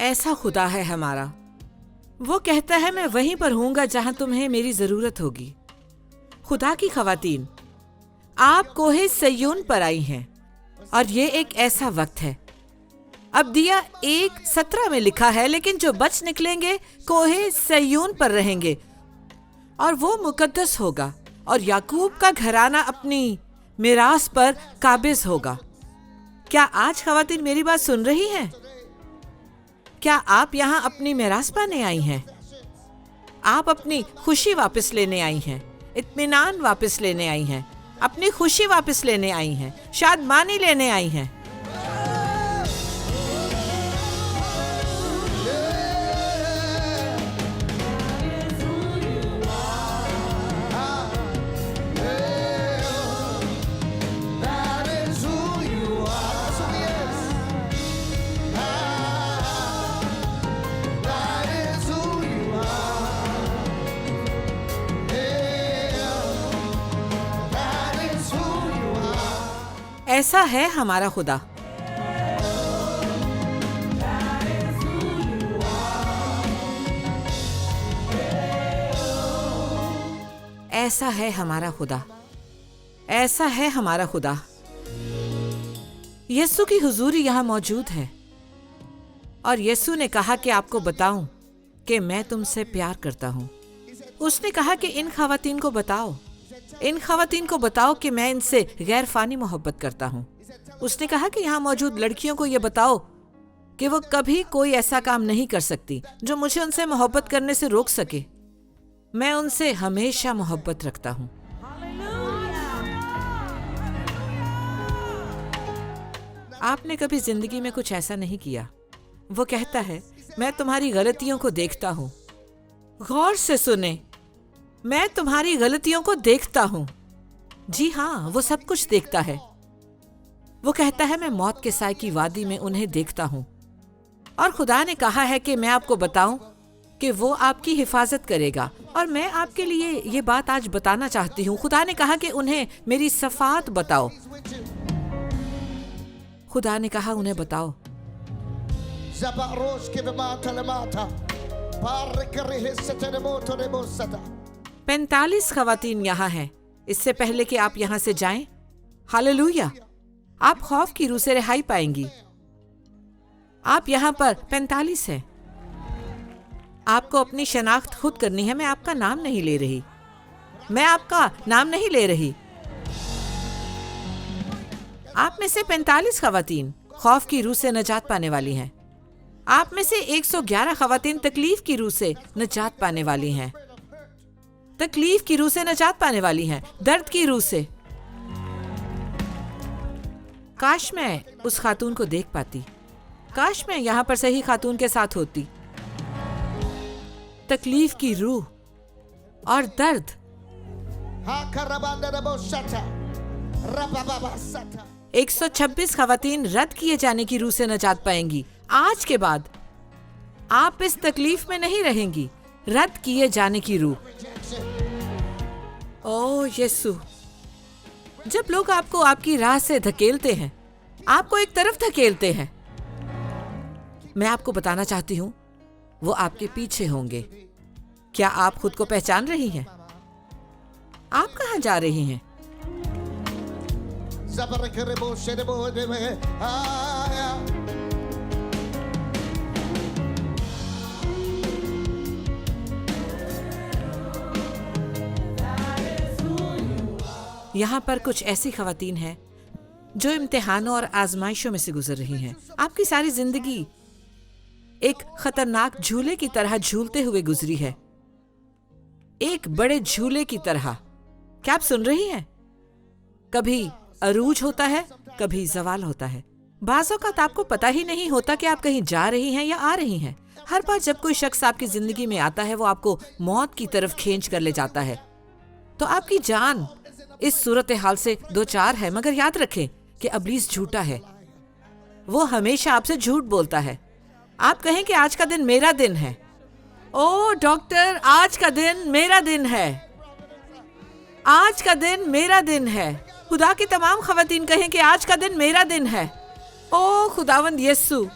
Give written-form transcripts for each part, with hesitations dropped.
ऐसा खुदा है हमारा, वो कहता है मैं वहीं पर हूँगा जहाँ तुम्हें मेरी जरूरत होगी। खुदा की खवातीन, आप कोहे सय्योन पर आई हैं और ये एक ऐसा वक्त है। अब दिया 1:17 में लिखा है, लेकिन जो बच निकलेंगे कोहे सय्योन पर रहेंगे और वो मुकद्दस होगा और याकूब का घराना अपनी मिरास पर काबिज होगा। क्या आज खवातीन मेरी बात सुन रही हैं? क्या आप यहाँ अपनी मिरास पाने आई हैं? आप अपनी खुशी वापस लेने आई हैं, इत्मीनान वापस लेने आई हैं, अपनी खुशी वापस लेने आई हैं, शादमानी लेने आई हैं। ऐसा है हमारा खुदा। ऐसा है हमारा खुदा। ऐसा है हमारा खुदा। यीशु की हुजूरी यहाँ मौजूद है और यीशु ने कहा कि आपको बताऊं कि मैं तुमसे प्यार करता हूं। उसने कहा कि इन खवातीन को बताओ, इन खवातीन को बताओ कि मैं इनसे गैर फानी मोहब्बत करता हूँ। उसने कहा कि यहाँ मौजूद लड़कियों को ये बताओ कि वो कभी कोई ऐसा काम नहीं कर सकती जो मुझे उनसे मोहब्बत करने से रोक सके। मैं उनसे हमेशा मोहब्बत रखता हूँ। आपने कभी जिंदगी में कुछ ऐसा नहीं किया। वो कहता है मैं तुम्हारी गलतियों को देखता हूँ। गौर से सुने, मैं तुम्हारी गलतियों को देखता हूं। जी हाँ, वो सब कुछ देखता है। वो कहता है मैं मौत के साए की वादी में उन्हें देखता हूं और खुदा ने कहा है कि मैं आपको बताऊं कि वो आपकी हिफाजत करेगा। और मैं आपके लिए ये बात आज बताना चाहती हूँ। खुदा ने कहा कि उन्हें मेरी सफात बताओ। खुदा ने कहा उन्हें बताओ। 45 खवातीन यहाँ हैं। इससे पहले कि आप यहाँ से जाएं, हालेलुया, आप खौफ की रूह से रिहाई पाएंगी। आप यहाँ पर 45 हैं। आपको अपनी शनाख्त खुद करनी है। मैं आपका नाम नहीं ले रही, मैं आपका नाम नहीं ले रही। आप में से 45 खवातीन खौफ की रूह से निजात पाने वाली हैं। आप में से 111 खवातीन तकलीफ की रूह से निजात पाने वाली हैं। तकलीफ की रूह से निजात पाने वाली हैं, दर्द की रूह से। काश मैं उस खातून को देख पाती, काश मैं यहाँ पर सही खातून के साथ होती। तकलीफ की रूह और दर्द। 126 खवातीन रद्द किए जाने की रूह से निजात पाएंगी। आज के बाद आप इस तकलीफ में नहीं रहेंगी। रद्द किए जाने की रूह। ओ यीशु, जब लोग आपको आपकी राह से धकेलते हैं, आपको एक तरफ धकेलते हैं, मैं आपको बताना चाहती हूँ वो आपके पीछे होंगे। क्या आप खुद को पहचान रही हैं? आप कहाँ जा रही हैं? यहाँ पर कुछ ऐसी खवातीन हैं जो इम्तिहानों और आजमाइशों में से गुजर रही हैं। आपकी सारी जिंदगी एक खतरनाक झूले की तरह झूलते हुए गुजरी है, एक बड़े झूले की तरह। क्या आप सुन रही हैं? कभी अरूज होता है, कभी जवाल होता है। बाज़ों का आपको पता ही नहीं होता कि आप कहीं जा रही हैं या आ रही हैं। हर बार जब कोई शख्स आपकी जिंदगी में आता है, वो आपको मौत की तरफ खींच कर ले जाता है। तो आपकी जान इस सूरत हाल से दो चार है, मगर याद रखें कि इब्लीस झूठा है। वो हमेशा आपसे झूठ बोलता है। आप कहें कि आज का दिन मेरा दिन है। ओ डॉक्टर, आज का दिन मेरा दिन है, आज का दिन मेरा दिन है। खुदा की तमाम खवातीन कहें कि आज का दिन मेरा दिन है। ओ खुदावंद यीशु,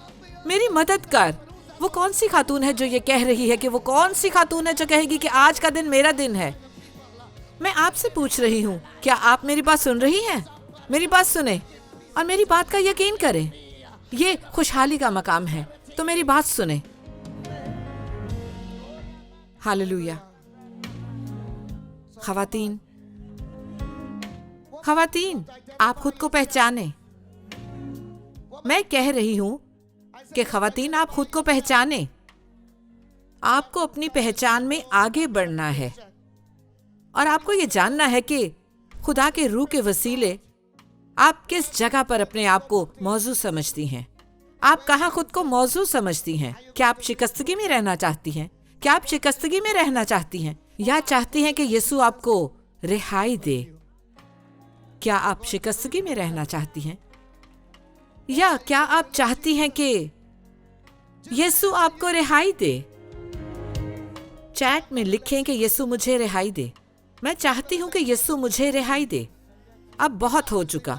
मेरी मदद कर, वो कौन सी खातून है जो ये कह रही है कि वो कौन सी खातून है जो कहेगी कि आज का दिन मेरा दिन है? मैं आपसे पूछ रही हूँ, क्या आप मेरी बात सुन रही हैं? मेरी बात सुने और मेरी बात का यकीन करें। ये खुशहाली का मकाम है, तो मेरी बात सुने। हालेलुया। खवातीन, आप खुद को पहचाने। मैं कह रही हूं कि खवातीन, आप खुद को पहचाने। आपको अपनी पहचान में आगे बढ़ना है और आपको ये जानना है कि खुदा के रूह के वसीले आप किस जगह पर अपने आप को मौजूद समझती हैं। आप कहाँ खुद को मौजूद समझती हैं? क्या आप शिकस्तगी में रहना चाहती हैं? क्या आप शिकस्तगी में रहना चाहती हैं या चाहती हैं कि यीशु आपको रिहाई दे? क्या आप शिकस्तगी में रहना चाहती हैं या क्या आप चाहती हैं कि यीशु आपको रिहाई दे? चैट में लिखें कि यीशु मुझे रिहाई दे। मैं चाहती हूं कि यीशु मुझे रिहाई दे। अब बहुत हो चुका।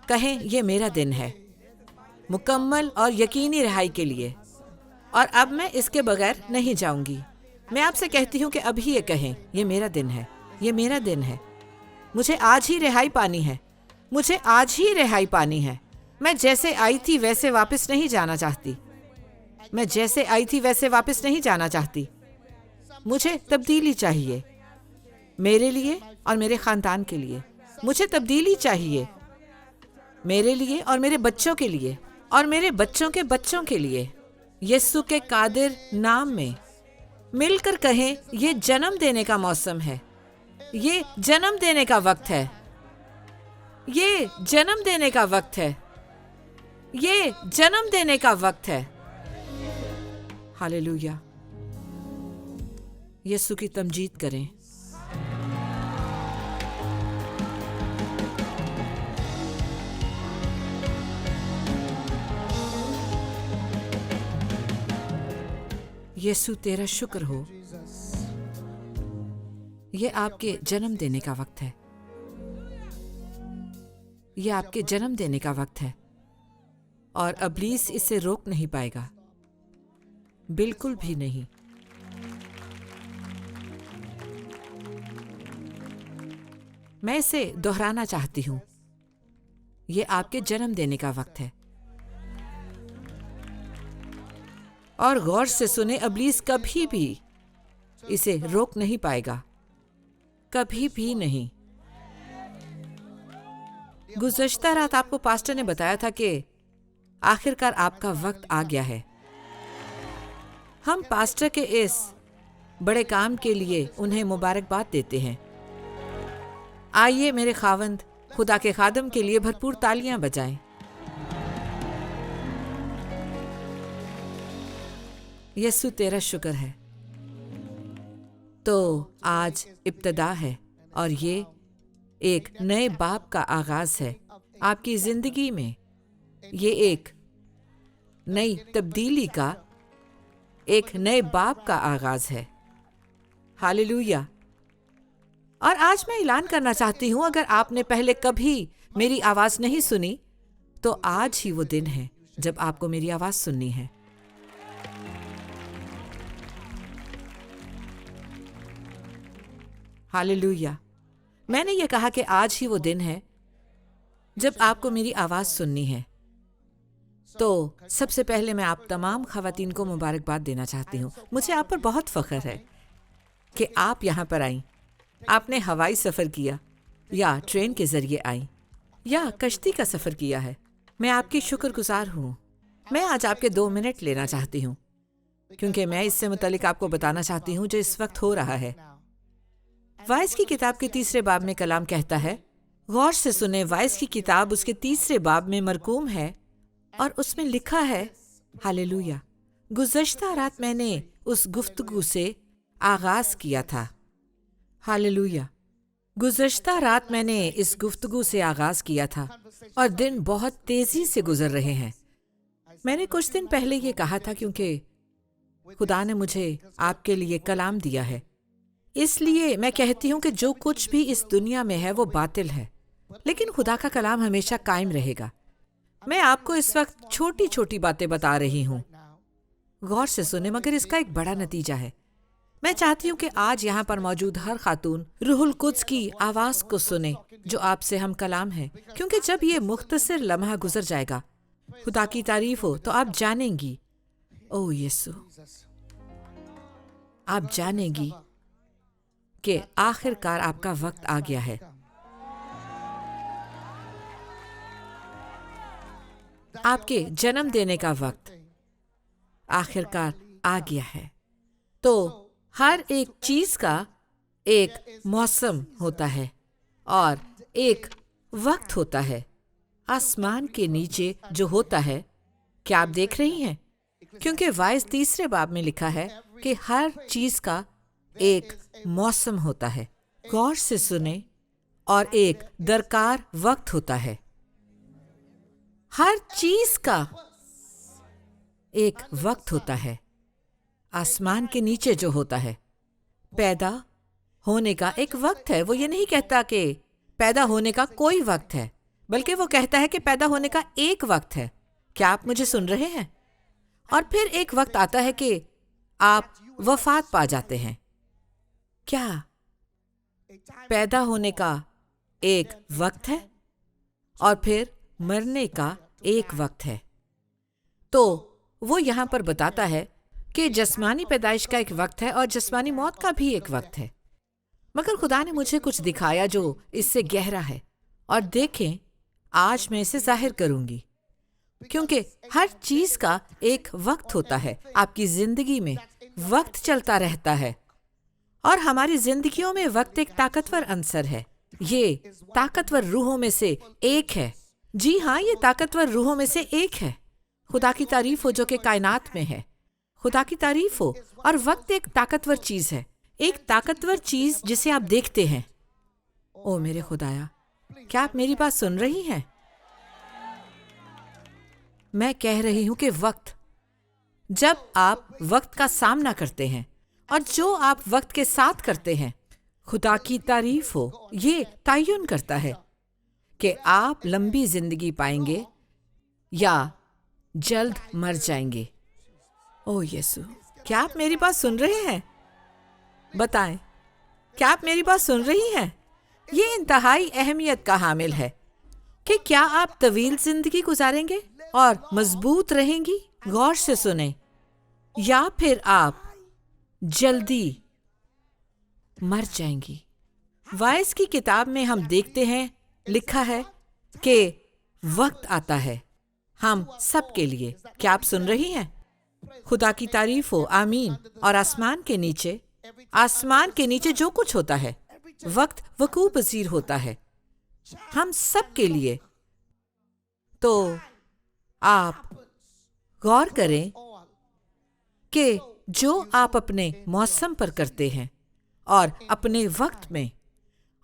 कहें, यह मेरा दिन है मुकम्मल और यकीनी रिहाई के लिए, और अब मैं इसके बगैर नहीं जाऊंगी। मैं आपसे कहती हूं कि अभी ये कहें, यह मेरा दिन है, यह मेरा दिन है। मुझे आज ही रिहाई पानी है, मुझे आज ही रिहाई पानी है। मैं जैसे आई थी वैसे वापस नहीं जाना चाहती। मैं जैसे आई थी वैसे वापस नहीं जाना चाहती। मुझे तब्दीली चाहिए, मेरे लिए और मेरे खानदान के लिए। मुझे तब्दीली चाहिए, मेरे लिए और मेरे बच्चों के लिए और मेरे बच्चों के बच्चों के लिए। यीशु के कादिर नाम में मिलकर कहें, ये जन्म देने का मौसम है, ये जन्म देने का वक्त है, ये जन्म देने का वक्त है, ये जन्म देने का वक्त है। हालेलुया। यीशु की तमजीद करें। यीशु तेरा शुक्र हो, ये आपके जन्म देने का वक्त है, ये आपके जन्म देने का वक्त है और अब्लीस इसे रोक नहीं पाएगा, बिल्कुल भी नहीं। मैं इसे दोहराना चाहती हूं, ये आपके जन्म देने का वक्त है। और गौर से सुने, अब्लीस कभी भी इसे रोक नहीं पाएगा, कभी भी नहीं। गुज़श्ता रात आपको पास्टर ने बताया था कि आखिरकार आपका वक्त आ गया है। हम पास्टर के इस बड़े काम के लिए उन्हें मुबारकबाद देते हैं। आइए मेरे खावंद खुदा के खादम के लिए भरपूर तालियां बजाएं। यीशु तेरा शुक्र है। तो आज इब्तिदा है और ये एक नए बाब का आगाज है आपकी जिंदगी में। ये एक नई तब्दीली का, एक नए बाब का आगाज है। हालेलुया। और आज मैं ऐलान करना चाहती हूं, अगर आपने पहले कभी मेरी आवाज नहीं सुनी तो आज ही वो दिन है जब आपको मेरी आवाज सुननी है। हालेलुया। मैंने ये कहा कि आज ही वो दिन है जब आपको मेरी आवाज सुननी है। तो सबसे पहले मैं आप तमाम खवातीन को मुबारकबाद देना चाहती हूँ। मुझे आप पर बहुत फख्र है कि आप यहाँ पर आई। आपने हवाई सफ़र किया या ट्रेन के ज़रिए आई या कश्ती का सफ़र किया है। मैं आपकी शुक्रगुजार हूँ। मैं आज आपके 2 मिनट लेना चाहती हूँ क्योंकि मैं इससे मुतालिक आपको बताना चाहती हूँ जो इस वक्त हो रहा है। वाइस की किताब के 3 बाब में कलाम कहता है, गौर से सुने, वाइस की किताब उसके 3 बाब में मरकूम है और उसमें लिखा है, हालेलुया, गुज़श्ता रात मैंने उस गुफ्तगू से आगाज किया था। हालेलुया। गुज़श्ता रात मैंने इस गुफ्तगू से आगाज किया था और दिन बहुत तेजी से गुजर रहे हैं। मैंने कुछ दिन पहले ये कहा था क्योंकि खुदा ने मुझे आपके लिए कलाम दिया है। इसलिए मैं कहती हूँ कि जो कुछ भी इस दुनिया में है वो बातिल है, लेकिन खुदा का कलाम हमेशा कायम रहेगा। मैं आपको इस वक्त छोटी छोटी बातें बता रही हूँ गौर से सुने, मगर इसका एक बड़ा नतीजा है। मैं चाहती हूँ कि आज यहाँ पर मौजूद हर खातून रूहुल कुद्स की आवाज को सुने जो आपसे हम कलाम है, क्योंकि जब ये मुख्तसर लम्हा गुजर जाएगा, खुदा की तारीफ हो, तो आप जानेंगी, ओ यीशु, आप जानेंगी कि आखिरकार आपका वक्त आ गया है। आपके जन्म देने का वक्त आखिरकार आ गया है। तो हर एक चीज का एक मौसम होता है और एक वक्त होता है। आसमान के नीचे जो होता है, क्या आप देख रही हैं? क्योंकि वाइस 3 बाब में लिखा है कि हर चीज का एक मौसम होता है। गौर से सुने, और एक दरकार वक्त होता है। हर चीज का एक वक्त होता है। आसमान के नीचे जो होता है, पैदा होने का एक वक्त है। वो ये नहीं कहता कि पैदा होने का कोई वक्त है, बल्कि वो कहता है कि पैदा होने का एक वक्त है। क्या आप मुझे सुन रहे हैं? और फिर एक वक्त आता है कि आप वफात पा जाते हैं। क्या पैदा होने का एक वक्त है और फिर मरने का एक वक्त है? तो वो यहाँ पर बताता है कि जिस्मानी पैदाइश का एक वक्त है और जिस्मानी मौत का भी एक वक्त है। मगर खुदा ने मुझे कुछ दिखाया जो इससे गहरा है, और देखें, आज मैं इसे जाहिर करूंगी। क्योंकि हर चीज का एक वक्त होता है। आपकी जिंदगी में वक्त चलता रहता है, और हमारी जिंदगियों में वक्त एक ताकतवर अंसर है। ये ताकतवर रूहों में से एक है। जी हाँ, ये ताकतवर रूहों में से एक है। खुदा की तारीफ हो जो कि कायनात में है। खुदा की तारीफ हो। और वक्त एक ताकतवर चीज है, एक ताकतवर चीज जिसे आप देखते हैं। ओ मेरे खुदाया, क्या आप मेरी बात सुन रही हैं? मैं कह रही हूं कि वक्त, जब आप वक्त का सामना करते हैं और जो आप वक्त के साथ करते हैं, खुदा की तारीफ हो, ये तयन करता है कि आप लंबी जिंदगी पाएंगे या जल्द मर जाएंगे। ओ यीशु, क्या आप मेरी बात सुन रहे हैं? बताएं, क्या आप मेरी बात सुन रही हैं? ये इंतहाई अहमियत का हामिल है कि क्या आप तवील जिंदगी गुजारेंगे और मजबूत रहेंगी? गौर से सुने, या फिर आप जल्दी मर जाएंगी। वाइस की किताब में हम देखते हैं, लिखा है कि वक्त आता है हम सब के लिए। क्या आप सुन रही हैं? खुदा की तारीफ हो, आमीन। और आसमान के नीचे जो कुछ होता है, वक्त वकूअ पज़ीर होता है हम सब के लिए। तो आप गौर करें कि जो आप अपने मौसम पर करते हैं और अपने वक्त में,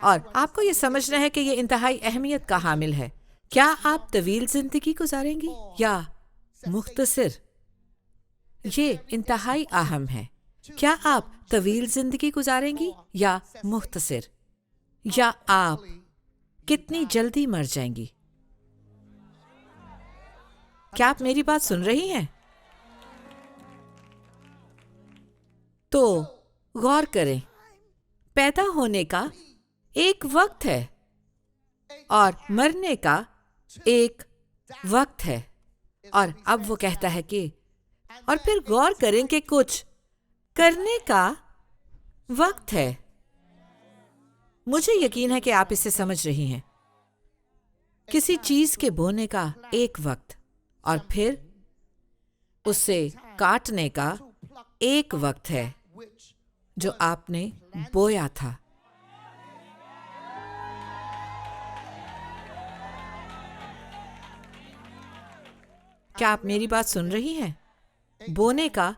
और आपको ये समझना है कि ये इंतहाई अहमियत का हामिल है। क्या आप तवील जिंदगी गुजारेंगी या मुख्तसर? ये इंतहाई अहम है। क्या आप तवील जिंदगी गुजारेंगी या मुख्तसर? या आप कितनी जल्दी मर जाएंगी? क्या आप मेरी बात सुन रही हैं? तो गौर करें, पैदा होने का एक वक्त है और मरने का एक वक्त है। और अब वो कहता है कि, और फिर गौर करें कि कुछ करने का वक्त है। मुझे यकीन है कि आप इसे समझ रही हैं। किसी चीज के बोने का एक वक्त और फिर उसे काटने का एक वक्त है जो आपने बोया था। क्या आप मेरी बात सुन रही हैं? बोने का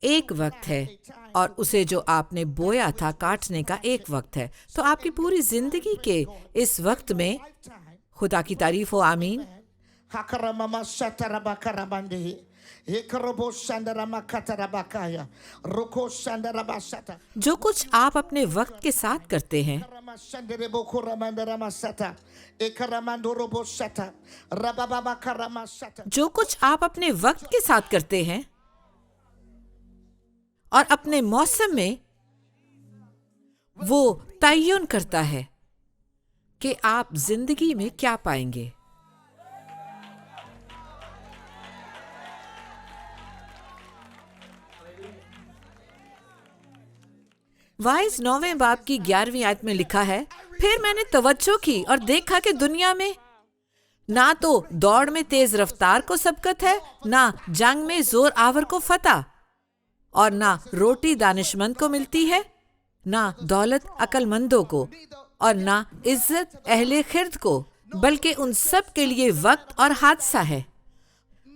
एक वक्त है और उसे जो आपने बोया था काटने का एक वक्त है। तो आपकी पूरी जिंदगी के इस वक्त में खुदा की तारीफ हो, आमीन। जो कुछ आप अपने वक्त के साथ करते हैं, जो कुछ आप अपने वक्त के साथ करते हैं, और अपने मौसम में वो तयन करता है कि आप जिंदगी में क्या पाएंगे। वाइज 9वें बाब की 11वीं आयत में लिखा है, फिर मैंने तवज्जो की और देखा कि दुनिया में ना तो दौड़ में तेज रफ्तार को सबकत है, ना जंग में जोर आवर को फतह, और ना रोटी दानिशमंद को मिलती है, ना दौलत अक्लमंदों को, और ना इज्जत अहले खिर्द को, बल्कि उन सब के लिए वक्त और हादसा है।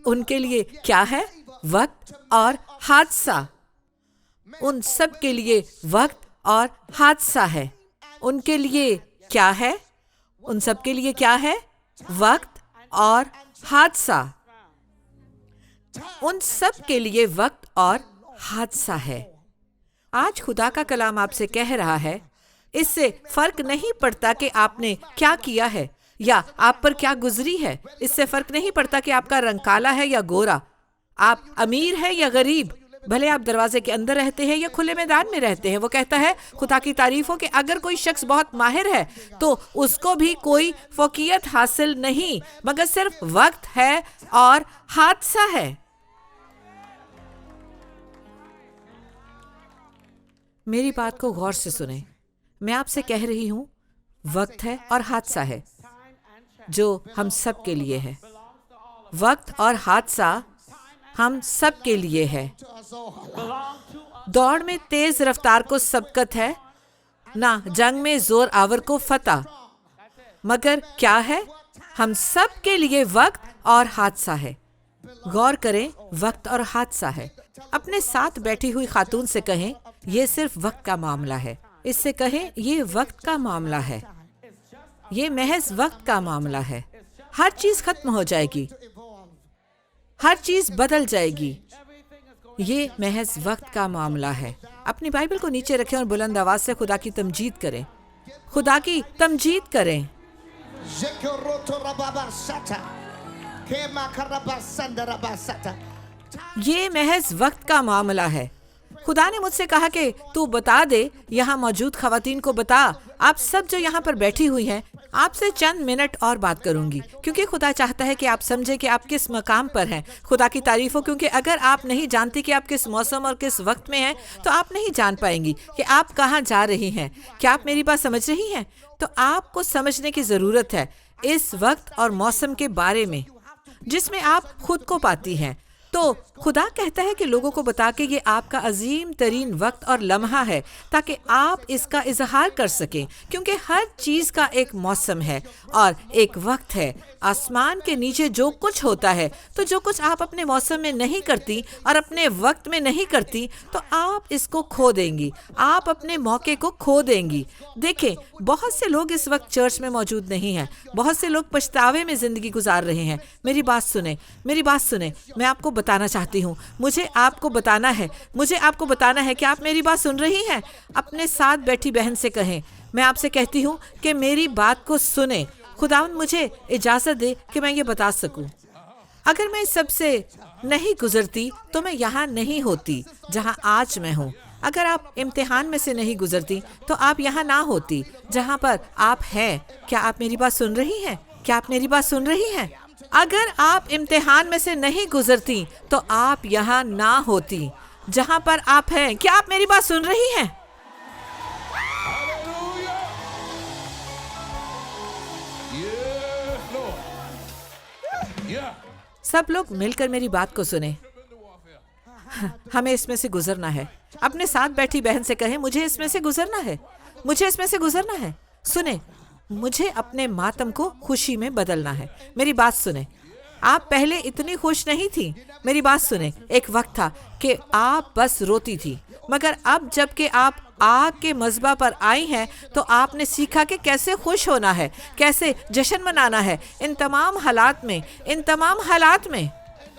उनके लिए क्या है? वक्त और हादसा। उन सब के लिए वक्त और हादसा है। उनके लिए क्या है? उन सब के लिए क्या है? वक्त और हादसा। उन सब के लिए वक्त और हादसा है। आज खुदा का कलाम आपसे कह रहा है, इससे फर्क नहीं पड़ता कि आपने क्या किया है या आप पर क्या गुजरी है। इससे फर्क नहीं पड़ता कि आपका रंग काला है या गोरा, आप अमीर है या गरीब, भले आप दरवाजे के अंदर रहते हैं या खुले मैदान में रहते हैं। वो कहता है खुदा की तारीफ हो कि अगर कोई शख्स बहुत माहिर है तो उसको भी कोई फौकियत हासिल नहीं, मगर सिर्फ वक्त है और हादसा है। मेरी बात को गौर से सुने। मैं आपसे कह रही हूं, वक्त है और हादसा है जो हम सब के लिए है। वक्त और हादसा हम सब के लिए है। दौड़ में तेज रफ्तार को सबकत है, ना जंग में जोर आवर को फतह, मगर क्या है? हम सब के लिए वक्त और हादसा है। गौर करें, वक्त और हादसा है। अपने साथ बैठी हुई खातून से कहें, यह सिर्फ वक्त का मामला है। इससे कहें, ये वक्त का मामला है, ये महज वक्त का मामला है। हर चीज खत्म हो जाएगी, हर चीज बदल जाएगी, ये महज वक्त का मामला है। अपनी बाइबल को नीचे रखें और बुलंद आवाज से खुदा की तमजीद करें। खुदा की तमजीद करें। ये महज वक्त का मामला है। खुदा ने मुझसे कहा कि तू बता दे, यहाँ मौजूद खवातीन को बता, आप सब जो यहाँ पर बैठी हुई हैं, आपसे चंद मिनट और बात करूंगी, क्योंकि खुदा चाहता है कि आप समझें कि आप किस मकाम पर हैं। खुदा की तारीफ हो, क्योंकि अगर आप नहीं जानती कि आप किस मौसम और किस वक्त में हैं, तो आप नहीं जान पाएंगी कि आप कहाँ जा रही हैं। क्या आप मेरी बात समझ रही हैं? तो आपको समझने की ज़रूरत है इस वक्त और मौसम के बारे में जिसमें आप खुद को पाती हैं। तो खुदा कहता है कि लोगों को बता के ये आपका अजीम तरीन वक्त और लम्हा है, ताकि आप इसका इजहार कर सकें, क्योंकि हर चीज़ का एक मौसम है और एक वक्त है। आसमान के नीचे जो कुछ होता है, तो जो कुछ आप अपने मौसम में नहीं करती और अपने वक्त में नहीं करती, तो आप इसको खो देंगी, आप अपने मौके को खो देंगी। देखें, बहुत से लोग इस वक्त चर्च में मौजूद नहीं हैं, बहुत से लोग पछतावे में ज़िंदगी गुजार रहे हैं। मेरी बात सुने, मेरी बात सुने, मैं आपको बताना चाहती हूँ, मुझे आपको बताना है, मुझे आपको बताना है कि आप मेरी बात सुन रही हैं। अपने साथ बैठी बहन से कहें, मैं आपसे कहती हूँ कि मेरी बात को सुने। खुदावंद मुझे इजाज़त दे कि मैं ये बता सकूं। अगर मैं इस सबसे नहीं गुजरती तो मैं यहाँ नहीं होती जहाँ आज मैं हूँ। अगर आप इम्तिहान में से नहीं गुजरती तो आप यहाँ ना होती जहाँ पर आप हैं। क्या आप मेरी बात सुन रही हैं? क्या आप मेरी बात सुन रही हैं? अगर आप इम्तिहान में से नहीं गुजरती तो आप यहाँ ना होती जहाँ पर आप हैं। क्या आप मेरी बात सुन रही हैं? सब लोग मिलकर मेरी बात को सुने। हमें इसमें से गुजरना है। अपने साथ बैठी बहन से कहें, मुझे इसमें से गुजरना है, मुझे इसमें से गुजरना है। सुने, मुझे अपने मातम को खुशी में बदलना है। मेरी बात सुने, आप पहले इतनी खुश नहीं थी। मेरी बात सुने, एक वक्त था कि आप बस रोती थी, मगर अब जबकि आप आग के मज़बा पर आई हैं तो आपने सीखा कि कैसे खुश होना है, कैसे जश्न मनाना है इन तमाम हालात में, इन तमाम हालात में।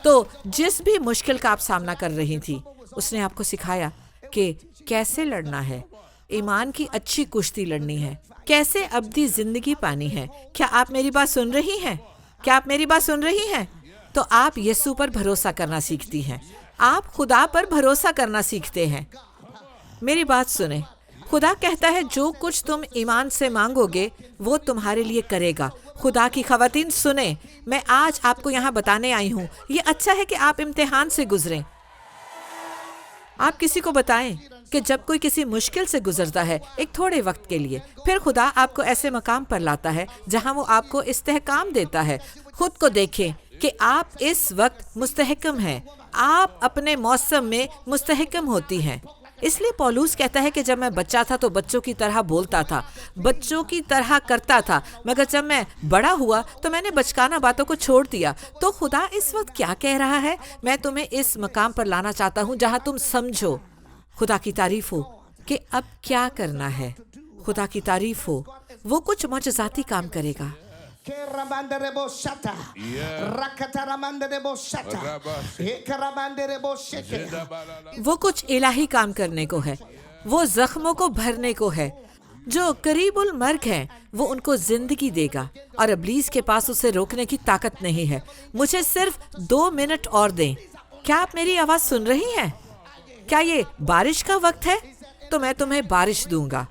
तो जिस भी मुश्किल का आप सामना कर रही थी, उसने आपको सिखाया कि कैसे लड़ना है, ईमान की अच्छी कुश्ती लड़नी है, कैसे अब्दी जिंदगी पानी है। क्या आप मेरी बात सुन रही हैं? क्या आप मेरी बात सुन रही हैं? तो आप यीशु पर भरोसा करना सीखती हैं। आप खुदा पर भरोसा करना सीखते हैं। मेरी बात सुने, खुदा कहता है जो कुछ तुम ईमान से मांगोगे वो तुम्हारे लिए करेगा। खुदा की खवातीन सुने, मैं आज आपको यहाँ बताने आई हूँ, ये अच्छा है कि आप इम्तिहान से गुजरें। आप किसी को बताएं कि जब कोई किसी मुश्किल से गुजरता है एक थोड़े वक्त के लिए, फिर खुदा आपको ऐसे मकाम पर लाता है जहाँ वो आपको इस्तेहकाम देता है। खुद को देखें कि आप इस वक्त मुस्तहकम हैं, आप अपने मौसम में मुस्तहकम होती हैं। इसलिए पौलुस कहता है कि जब मैं बच्चा था तो बच्चों की तरह बोलता था, बच्चों की तरह करता था, मगर जब मैं बड़ा हुआ तो मैंने बचकाना बातों को छोड़ दिया। तो खुदा इस वक्त क्या कह रहा है? मैं तुम्हें इस मकाम पर लाना चाहता हूँ जहाँ तुम समझो, खुदा की तारीफ हो, कि अब क्या करना है। खुदा की तारीफ हो, वो कुछ मौजज़ाती काम करेगा। वो कुछ इलाही काम करने को है, वो जख्मों को भरने को है। जो करीबुल मर्ग हैं वो उनको जिंदगी देगा और इब्लीस के पास उसे रोकने की ताकत नहीं है। मुझे सिर्फ 2 मिनट और दें। क्या आप मेरी आवाज सुन रही हैं? क्या ये बारिश का वक्त है? तो मैं तुम्हें बारिश दूंगा।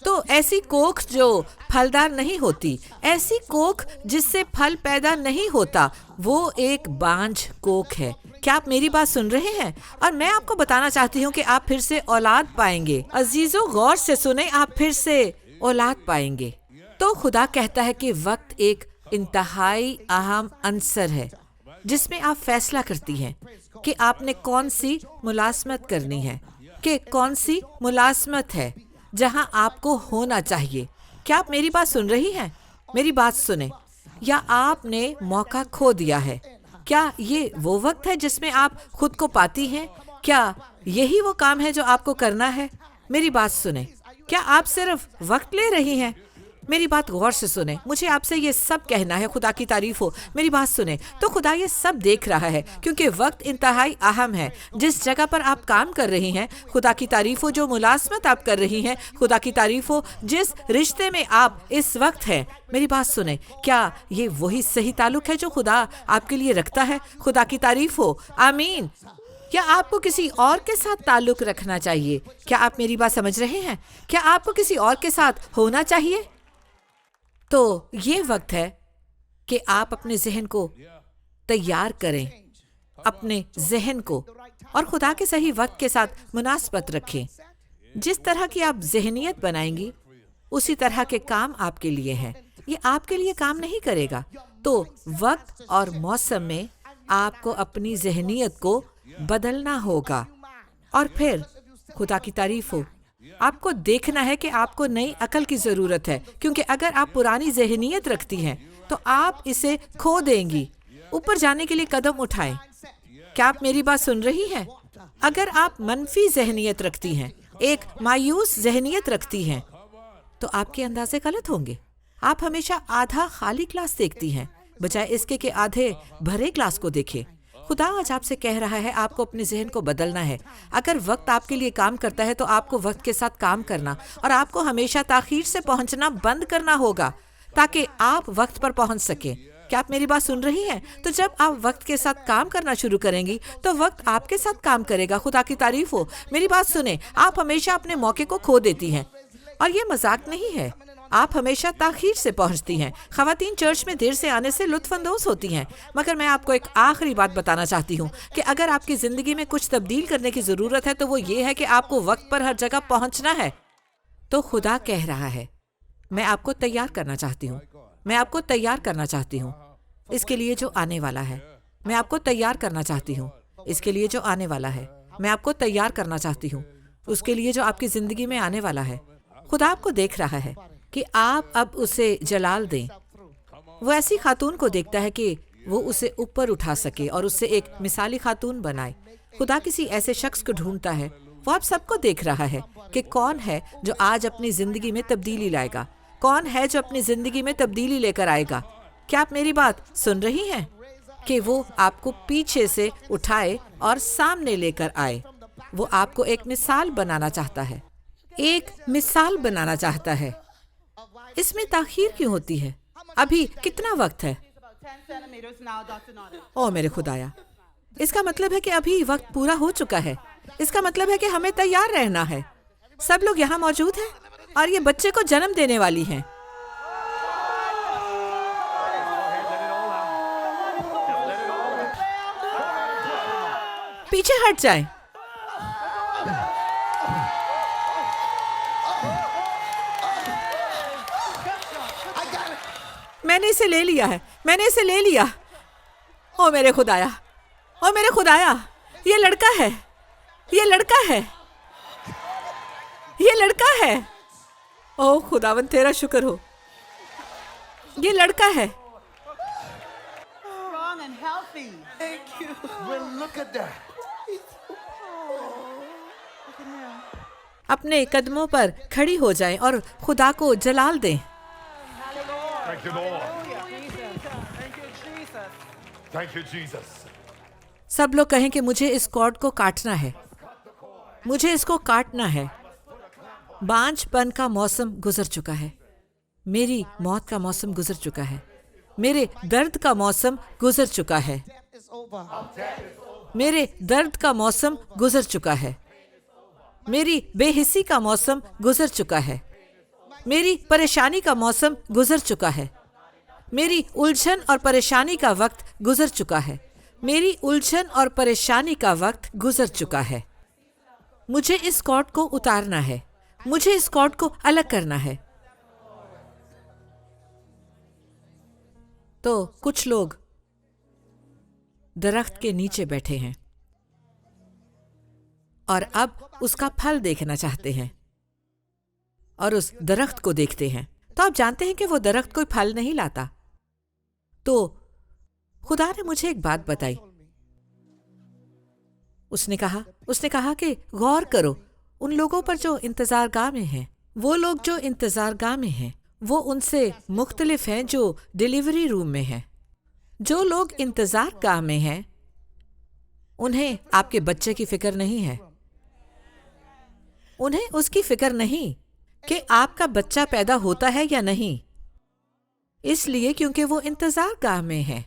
तो ऐसी कोख जो फलदार नहीं होती, ऐसी कोख जिससे फल पैदा नहीं होता, वो एक बांझ कोख है। क्या आप मेरी बात सुन रहे हैं? और मैं आपको बताना चाहती हूँ कि आप फिर से औलाद पाएंगे। अजीजों, गौर से सुने, आप फिर से औलाद पाएंगे। तो खुदा कहता है कि वक्त एक इंतहाई अहम अंसर है जिसमें आप फैसला करती हैं कि आपने कौन सी मुलाजमत करनी है, कि कौन सी मुलाजमत है जहां आपको होना चाहिए। क्या आप मेरी बात सुन रही हैं? मेरी बात सुने। या आपने मौका खो दिया है? क्या ये वो वक्त है जिसमें आप खुद को पाती हैं? क्या यही वो काम है जो आपको करना है? मेरी बात सुने। क्या आप सिर्फ वक्त ले रही हैं? मेरी बात गौर से सुने, मुझे आपसे ये सब कहना है। खुदा की तारीफ हो, मेरी बात सुने। तो खुदा ये सब देख रहा है क्योंकि वक्त इंतहाई अहम है। जिस जगह पर आप काम कर रही हैं, खुदा की तारीफ हो, जो मुलाजमत आप कर रही हैं, खुदा की तारीफ हो, जिस रिश्ते में आप इस वक्त हैं, मेरी बात सुने, क्या ये वही सही ताल्लुक है जो खुदा आपके लिए रखता है? खुदा की तारीफ हो, आमीन। क्या आपको किसी और के साथ ताल्लुक रखना चाहिए? क्या आप मेरी बात समझ रहे हैं? क्या आपको किसी और के साथ होना चाहिए? तो ये वक्त है कि आप अपने जहन को तैयार करें, अपने जहन को, और खुदा के सही वक्त के साथ मुनासबत रखें। जिस तरह की आप जहनियत बनाएंगी उसी तरह के काम आपके लिए हैं। ये आपके लिए काम नहीं करेगा। तो वक्त और मौसम में आपको अपनी जहनियत को बदलना होगा। और फिर खुदा की तारीफ हो, आपको देखना है कि आपको नई अकल की जरूरत है, क्योंकि अगर आप पुरानी जहनियत रखती हैं तो आप इसे खो देंगी। ऊपर जाने के लिए कदम उठाएं। क्या आप मेरी बात सुन रही हैं? अगर आप मनफी जहनियत रखती हैं, एक मायूस जहनियत रखती हैं, तो आपके अंदाजे गलत होंगे। आप हमेशा आधा खाली ग्लास देखती हैं बजाय इसके कि आधे भरे ग्लास को देखें। खुदा आज आपसे कह रहा है आपको अपने जहन को बदलना है। अगर वक्त आपके लिए काम करता है तो आपको वक्त के साथ काम करना और आपको हमेशा ताखीर से पहुंचना बंद करना होगा ताकि आप वक्त पर पहुंच सकें। क्या आप मेरी बात सुन रही हैं? तो जब आप वक्त के साथ काम करना शुरू करेंगी तो वक्त आपके साथ काम करेगा। खुदा की तारीफ हो, मेरी बात सुने। आप हमेशा अपने मौके को खो देती हैं और ये मजाक नहीं है। आप हमेशा ताखीर से पहुंचती हैं। खवातीन चर्च में देर से आने से लुत्फानंदोज होती हैं, मगर मैं आपको एक आखिरी बात बताना चाहती हूँ कि अगर आपकी जिंदगी में कुछ तब्दील करने की जरूरत है तो वो ये है कि आपको वक्त पर हर जगह पहुंचना है। तो खुदा कह रहा है, मैं आपको तैयार करना चाहती हूँ, मैं आपको तैयार करना चाहती हूँ इसके लिए जो आने वाला है। मैं आपको तैयार करना चाहती हूँ इसके लिए जो आने वाला है। मैं आपको तैयार करना चाहती हूँ उसके लिए जो आपकी जिंदगी में आने वाला है। खुदा आपको देख रहा है कि आप अब उसे जलाल दें। वो ऐसी खातून को देखता है कि वो उसे ऊपर उठा सके और उससे एक मिसाली खातून बनाए। खुदा किसी ऐसे शख्स को ढूंढता है। वो आप सबको देख रहा है कि कौन है जो आज अपनी जिंदगी में तब्दीली लाएगा, कौन है जो अपनी जिंदगी में तब्दीली लेकर आएगा। क्या आप मेरी बात सुन रही हैं? कि वो आपको पीछे से उठाए और सामने लेकर आए। वो आपको एक मिसाल बनाना चाहता है, एक मिसाल बनाना चाहता है। इसमें ताखीर क्यों होती है? अभी कितना वक्त है? ओ मेरे खुदाया, इसका मतलब है कि अभी वक्त पूरा हो चुका है। इसका मतलब है कि हमें तैयार रहना है। सब लोग यहाँ मौजूद हैं और ये बच्चे को जन्म देने वाली हैं। पीछे हट जाएं। मैंने इसे ले लिया है, मैंने इसे ले लिया। ओ मेरे खुदाया, ओ मेरे खुदाया, ये लड़का है, ये लड़का है, ये लड़का है। ओ खुदावन तेरा शुक्र हो, ये लड़का है। Strong and healthy. Thank you. Well, look at that. Look at him. अपने कदमों पर खड़ी हो जाएं और खुदा को जलाल दें। Thank you, Lord. Thank you, Jesus. Thank you, Jesus. सब लोग कहें कि मुझे इस कॉर्ड को काटना है, मुझे इसको काटना है। बांझपन का मौसम गुजर चुका है, मेरी मौत का मौसम गुजर चुका है, मेरे दर्द का मौसम गुजर चुका है, It's over. मेरे दर्द का मौसम गुजर चुका है, मेरी बेहिसी का मौसम गुजर चुका है, मेरी परेशानी का मौसम गुजर चुका है, मेरी उलझन और परेशानी का वक्त गुजर चुका है, मेरी उलझन और परेशानी का वक्त गुजर चुका है। मुझे इस कॉर्ड को उतारना है, मुझे इस कॉर्ड को अलग करना है। तो कुछ लोग दरख्त के नीचे बैठे हैं और अब उसका फल देखना चाहते हैं और उस दरख्त को देखते हैं। तो आप जानते हैं कि वो दरख्त कोई फल नहीं लाता। तो खुदा ने मुझे एक बात बताई। उसने कहा कि गौर करो उन लोगों पर जो इंतजारगाह में हैं। वो लोग जो इंतजारगाह में हैं वो उनसे मुख्तलिफ हैं जो डिलीवरी रूम में हैं। जो लोग इंतजारगाह में हैं उन्हें आपके बच्चे की फिक्र नहीं है, उन्हें उसकी फिक्र नहीं कि आपका बच्चा पैदा होता है या नहीं, इसलिए क्योंकि वो इंतजारगाह में है।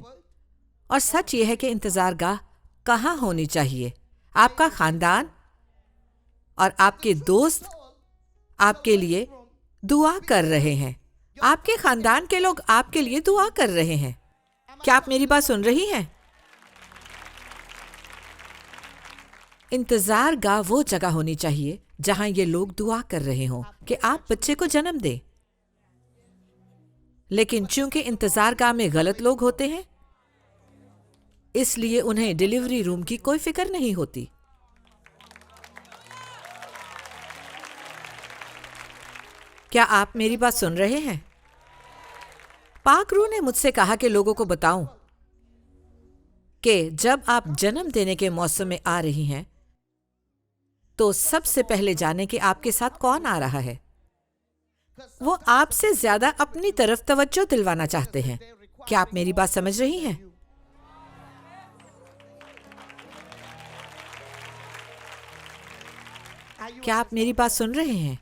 और सच ये है कि इंतजारगाह कहाँ होनी चाहिए? आपका खानदान और आपके दोस्त आपके लिए दुआ कर रहे हैं। आपके खानदान के लोग आपके लिए दुआ कर रहे हैं। क्या आप मेरी बात सुन रही हैं? इंतजारगाह वो जगह होनी चाहिए जहां ये लोग दुआ कर रहे हों कि आप बच्चे को जन्म दें। लेकिन चूंकि इंतजारगाह में गलत लोग होते हैं, इसलिए उन्हें डिलीवरी रूम की कोई फिक्र नहीं होती। क्या आप मेरी बात सुन रहे हैं? पाक रूह ने मुझसे कहा कि लोगों को बताऊं कि जब आप जन्म देने के मौसम में आ रही हैं तो सबसे पहले जाने कि आपके साथ कौन आ रहा है। वो आपसे ज्यादा अपनी तरफ तवज्जो दिलवाना चाहते हैं। क्या आप मेरी बात समझ रही हैं? क्या आप मेरी बात सुन रहे हैं?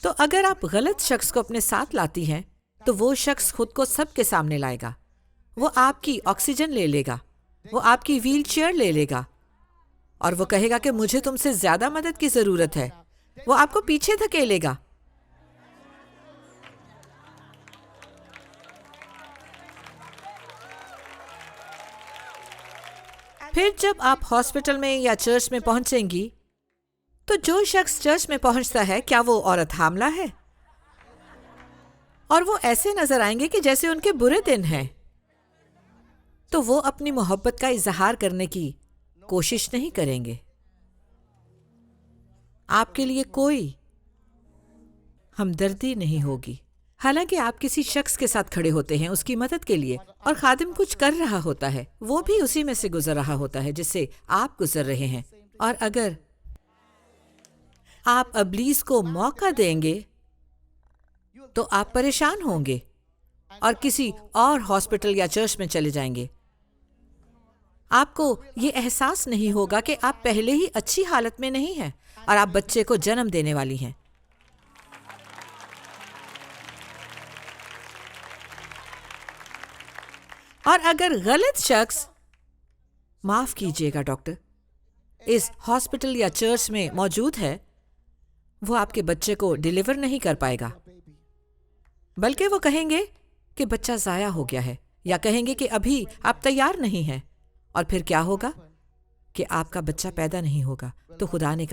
तो अगर आप गलत शख्स को अपने साथ लाती हैं तो वो शख्स खुद को सबके सामने लाएगा। वो आपकी ऑक्सीजन ले लेगा, वो आपकी व्हील चेयर ले लेगा और वो कहेगा कि मुझे तुमसे ज्यादा मदद की जरूरत है। वो आपको पीछे धकेलेगा। फिर जब आप हॉस्पिटल में या चर्च में पहुंचेंगी तो जो शख्स चर्च में पहुंचता है, क्या वो औरत हामला है? और वो ऐसे नजर आएंगे कि जैसे उनके बुरे दिन हैं। तो वो अपनी मोहब्बत का इजहार करने की कोशिश नहीं करेंगे। आपके लिए कोई हमदर्दी नहीं होगी। हालांकि आप किसी शख्स के साथ खड़े होते हैं उसकी मदद के लिए और खादिम कुछ कर रहा होता है, वो भी उसी में से गुजर रहा होता है जिससे आप गुजर रहे हैं। और अगर आप अब्लीस को मौका देंगे तो आप परेशान होंगे और किसी और हॉस्पिटल या चर्च में चले जाएंगे। आपको ये एहसास नहीं होगा कि आप पहले ही अच्छी हालत में नहीं हैं और आप बच्चे को जन्म देने वाली हैं। और अगर गलत शख्स माफ कीजिएगा डॉक्टर, इस हॉस्पिटल या चर्च में मौजूद है, वो आपके बच्चे को डिलीवर नहीं कर पाएगा, बल्कि वो कहेंगे कि बच्चा ज़ाया हो गया है, या कहेंगे कि अभी आप तैयार नहीं हैं, और फिर क्या होगा कि आपका बच्चा पैदा नहीं होगा। तो खुदा ने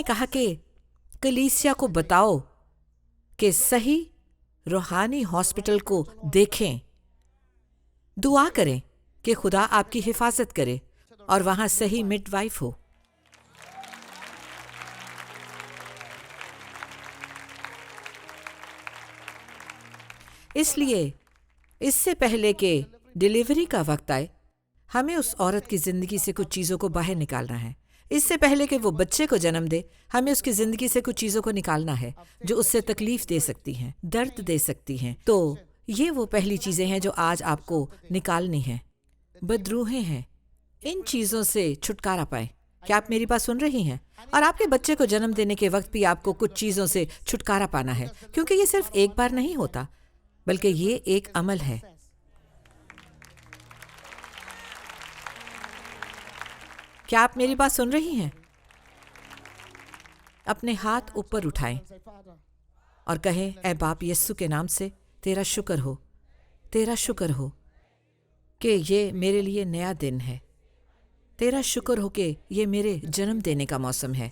कहा कि कलीसिया को बताओ कि सही रूहानी हॉस्पिटल को देखें, दुआ करें कि खुदा आपकी हिफाजत करे और वहां सही मिडवाइफ हो। इसलिए इससे पहले कि डिलीवरी का वक्त आए, हमें उस औरत की जिंदगी से कुछ चीजों को बाहर निकालना है। इससे पहले कि वो बच्चे को जन्म दे, हमें उसकी जिंदगी से कुछ चीजों को निकालना है जो उससे तकलीफ दे सकती हैं, दर्द दे सकती हैं। तो ये वो पहली चीजें हैं जो आज आपको निकालनी हैं। बदरूहें हैं, इन चीजों से छुटकारा पाएं। क्या आप मेरी बात सुन रही हैं? और आपके बच्चे को जन्म देने के वक्त भी आपको कुछ चीजों से छुटकारा पाना है, क्योंकि ये सिर्फ एक बार नहीं होता, बल्कि ये एक अमल है। क्या आप मेरी बात सुन रही हैं? अपने हाथ ऊपर उठाएं और कहें, ऐ बाप यीशु के नाम से तेरा शुक्र हो, तेरा शुक्र हो कि ये मेरे लिए नया दिन है। तेरा शुक्र हो कि ये मेरे जन्म देने का मौसम है।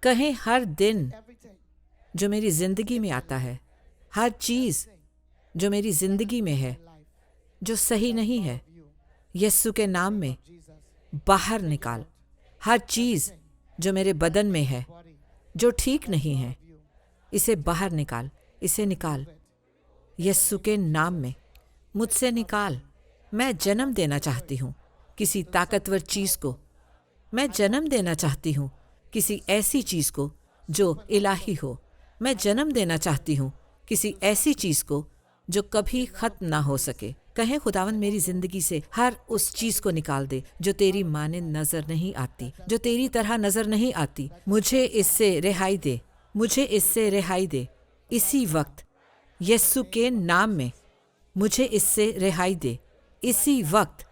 कहें, हर दिन जो मेरी जिंदगी में आता है, हर चीज जो मेरी जिंदगी में है जो सही नहीं है, यीशु के नाम में बाहर निकाल। हर चीज जो मेरे बदन में है जो ठीक नहीं है, इसे बाहर निकाल, इसे निकाल यीशु के नाम में, मुझसे निकाल। मैं जन्म देना चाहती हूँ किसी ताकतवर चीज को। मैं जन्म देना चाहती हूँ किसी ऐसी चीज को जो इलाही हो। मैं जन्म देना चाहती हूँ किसी ऐसी चीज को जो कभी खत्म ना हो सके। कहें, खुदावंद मेरी जिंदगी से हर उस चीज को निकाल दे जो तेरी मानिंद नजर नहीं आती, जो तेरी तरह नजर नहीं आती। मुझे इससे रिहाई दे, मुझे इससे रिहाई दे। इसी वक्त यीशु के नाम में मुझे इससे रिहाई दे। इसी वक्त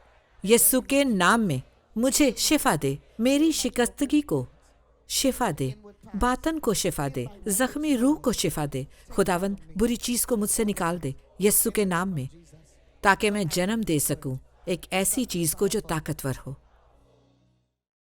यीशु के नाम में मुझे शिफा दे। मेरी शिकस्तगी को शिफा दे, बातन को शिफा दे, जख्मी रूह को शिफा दे। खुदावंद बुरी चीज को मुझसे निकाल दे यीशु के नाम में, ताकि मैं जन्म दे सकूं एक ऐसी चीज को जो ताकतवर हो।